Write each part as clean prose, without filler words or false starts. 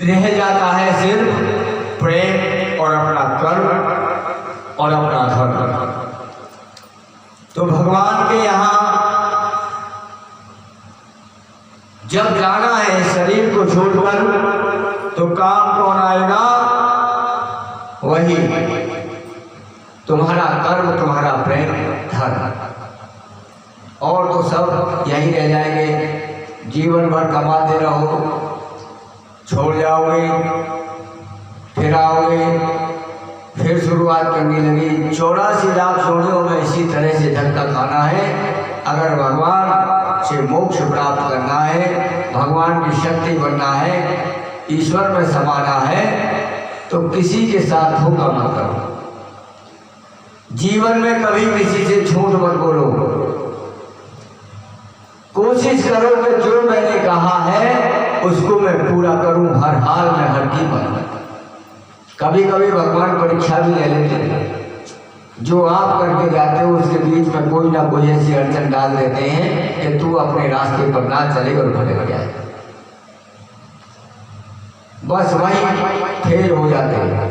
रह जाता है सिर्फ प्रेम और अपना कर्म और अपना धर्म। तो भगवान के यहाँ जब जाना है शरीर को छोड़कर तो काम कौन आएगा? वही तुम्हारा कर्म, तुम्हारा प्रेम, धर्म। और तो सब यही रह जाएंगे। जीवन भर कमाते रहो, छोड़ जाओगे, फिर फिर आओगे, फिर शुरुआत करनी लगी। 84 लाख योनियों में इसी तरह से धक्का खाना है। अगर भगवान से मोक्ष प्राप्त करना है, भगवान की शक्ति बनना है, ईश्वर में समाना है, तो किसी के साथ धोखा मत करो। जीवन में कभी किसी से झूठ मत बोलो। कोशिश करो कि जो मैंने कहा है उसको मैं पूरा करूं, हर हाल में, हर कीमत। कभी कभी भगवान परीक्षा भी ले लेते हैं। जो आप करके जाते हो उसके बीच में कोई ना कोई ऐसी अड़चन डाल देते हैं कि तू अपने रास्ते पर ना चले और भटक जाए। बस वही फेल हो जाते हैं,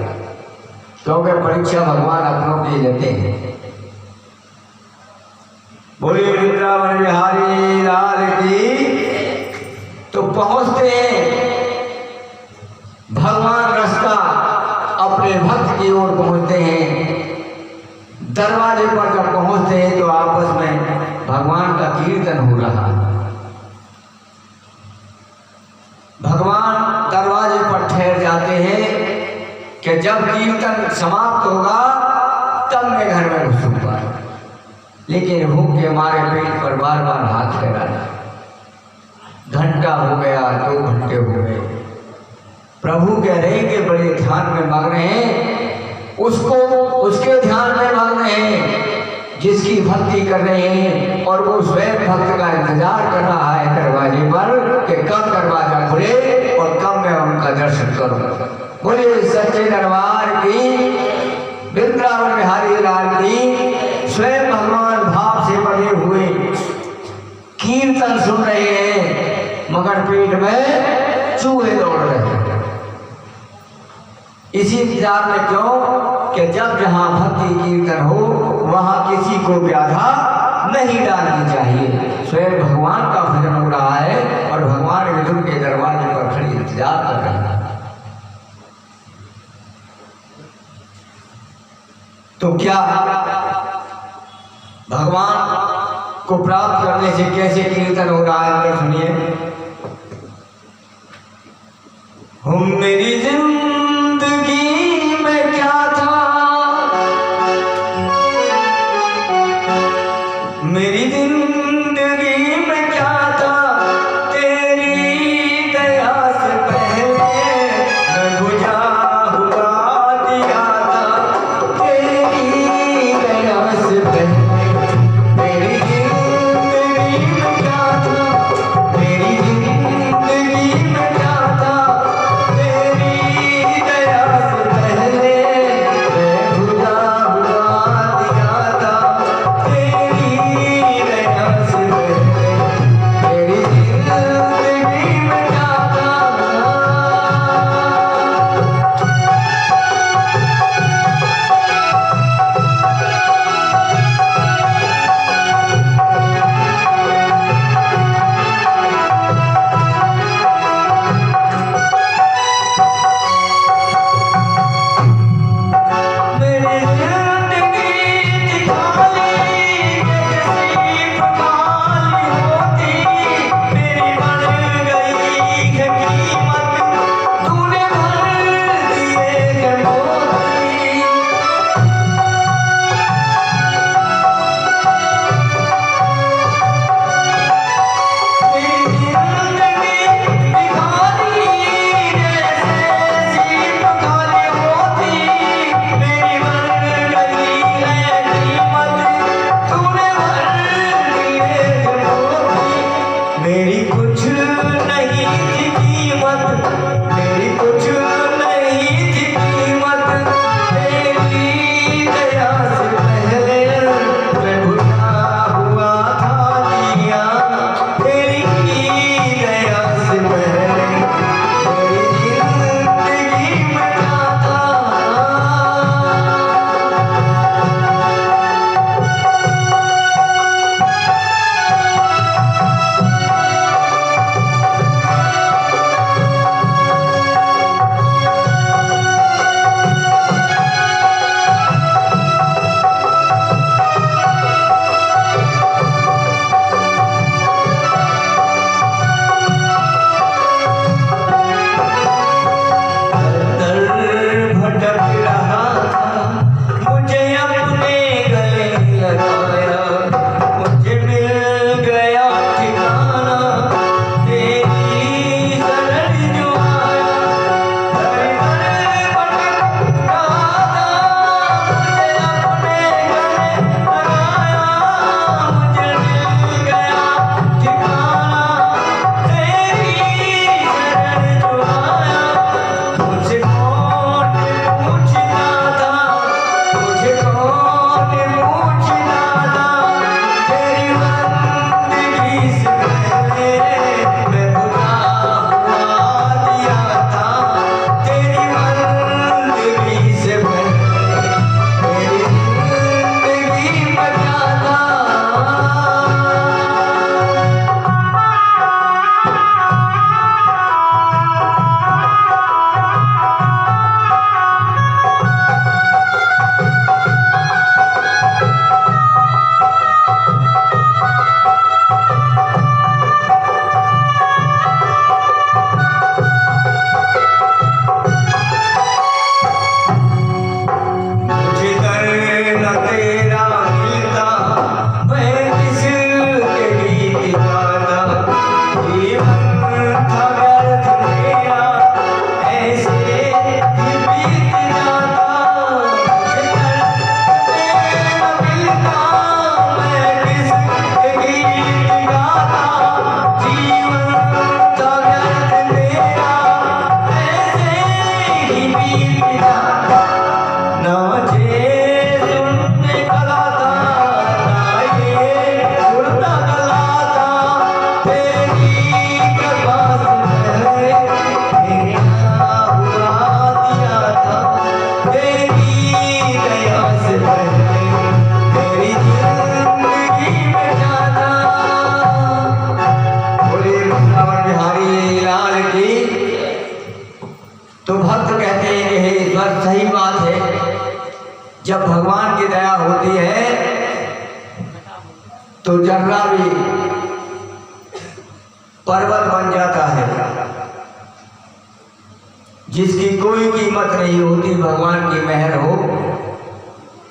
क्योंकि परीक्षा भगवान अपनों की लेते हैं। बोलिए वृंदावन बिहारी लाल की। तो पहुंचते हैं, भगवान रास्ता अपने भक्त की ओर पहुंचते हैं। दरवाजे पर जब पहुंचते हैं तो आपस में भगवान का कीर्तन हो रहा। भगवान दरवाजे पर ठहर जाते हैं कि जब कीर्तन समाप्त होगा तब मैं घर में घुसूंगा। लेकिन भूख के मारे पेट पर बार बार हाथ फेरा। घंटा हो गया, 2 घंटे हो गए। प्रभु कह रहे हैं कि बड़े ध्यान में मग्न हैं, उसको उसके ध्यान में मग्न हैं जिसकी भक्ति कर रहे हैं, और वो स्वयं भक्त का इंतजार कर रहा है दरवाजे पर कि कब दरवाजा खुले और कब मैं उनका दर्शन करूं। बोलिए सच्चे दरबार की, वृंदावन बिहारी लाल की। स्वयं भगवान भाव से बने हुए कीर्तन सुन रहे हैं, मगर पेट में चूहे दौड़ रहे हैं। इसी इंतजार में, क्यों कि जब जहाँ भक्ति कीर्तन हो वहाँ किसी को बाधा नहीं डालनी चाहिए। स्वयं भगवान का भजन हो रहा है और भगवान विदुर के दरवाजे पर खड़ी इंतजार कर रहे हैं। तो क्या भगवान को प्राप्त करने से कैसे कीर्तन हो रहा है, अंदर सुनिए। हम मेरी जिंदगी में क्या था, मेरी जिंदगी में क्या था, तेरी दया से पहले मैं बुझा हुआ दिया था। तेरी दया से पहले मेरी जिंदगी में क्या था, मेरी जिंदगी में क्या था, तेरी इस बात सही बात है, जब भगवान की दया होती है तो जर्रा भी पर्वत बन जाता है। जिसकी कोई कीमत नहीं होती, भगवान की मेहर हो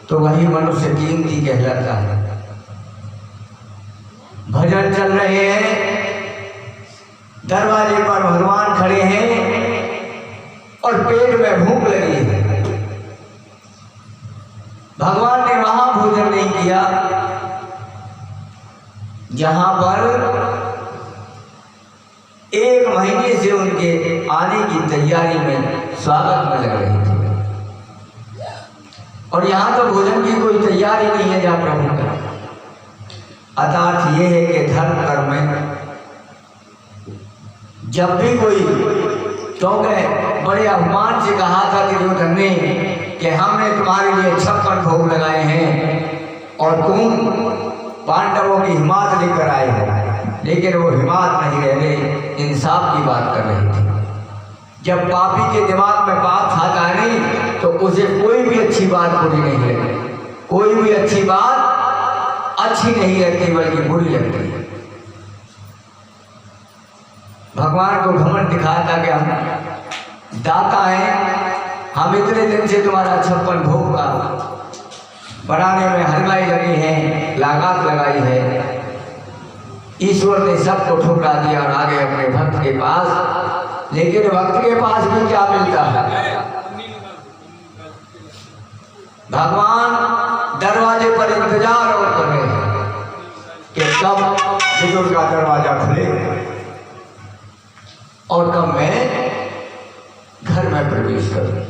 तो वही मनुष्य कीमती कहलाता है। भजन चल रहे हैं, दरवाजे पर भगवान खड़े हैं और पेट में भूख लगी है। भगवान ने वहां भोजन नहीं किया जहां पर 1 महीने से उनके आने की तैयारी में स्वागत में लग रही थी, और यहाँ तो भोजन की कोई तैयारी नहीं है जहाँ प्रभु का। अर्थात ये है कि धर्म कर्म में जब भी कोई, क्योंकि बड़े अभिमान से कहा था दुर्योधन ने कि हमने तुम्हारे लिए 56 भोग लगाए हैं और तुम पांडवों की हिमात लेकर आए हो, लेकिन वो हिमात नहीं रहने, इंसाफ की बात कर रही थी। जब पापी के दिमाग में पाप खाता नहीं तो उसे कोई भी अच्छी बात बुरी नहीं लगती, कोई भी अच्छी बात अच्छी नहीं लगती बल्कि बुरी लगती है। भगवान को घमंड दिखाया था कि हम दाता हैं, हम इतने दिन से तुम्हारा 56 भोग का बनाने में हलवाई लगी है, लागत लगाई है। ईश्वर ने सबको ठुकरा दिया और आगे अपने भक्त के पास, लेकिन भक्त के पास भी क्या मिलता है? भगवान दरवाजे पर इंतजार और कर रहे हैं कि कब विदुर का दरवाजा खुले और कब मैं घर में प्रवेश करूं।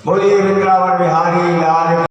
बोलिए वृंदावन बिहारी लाल।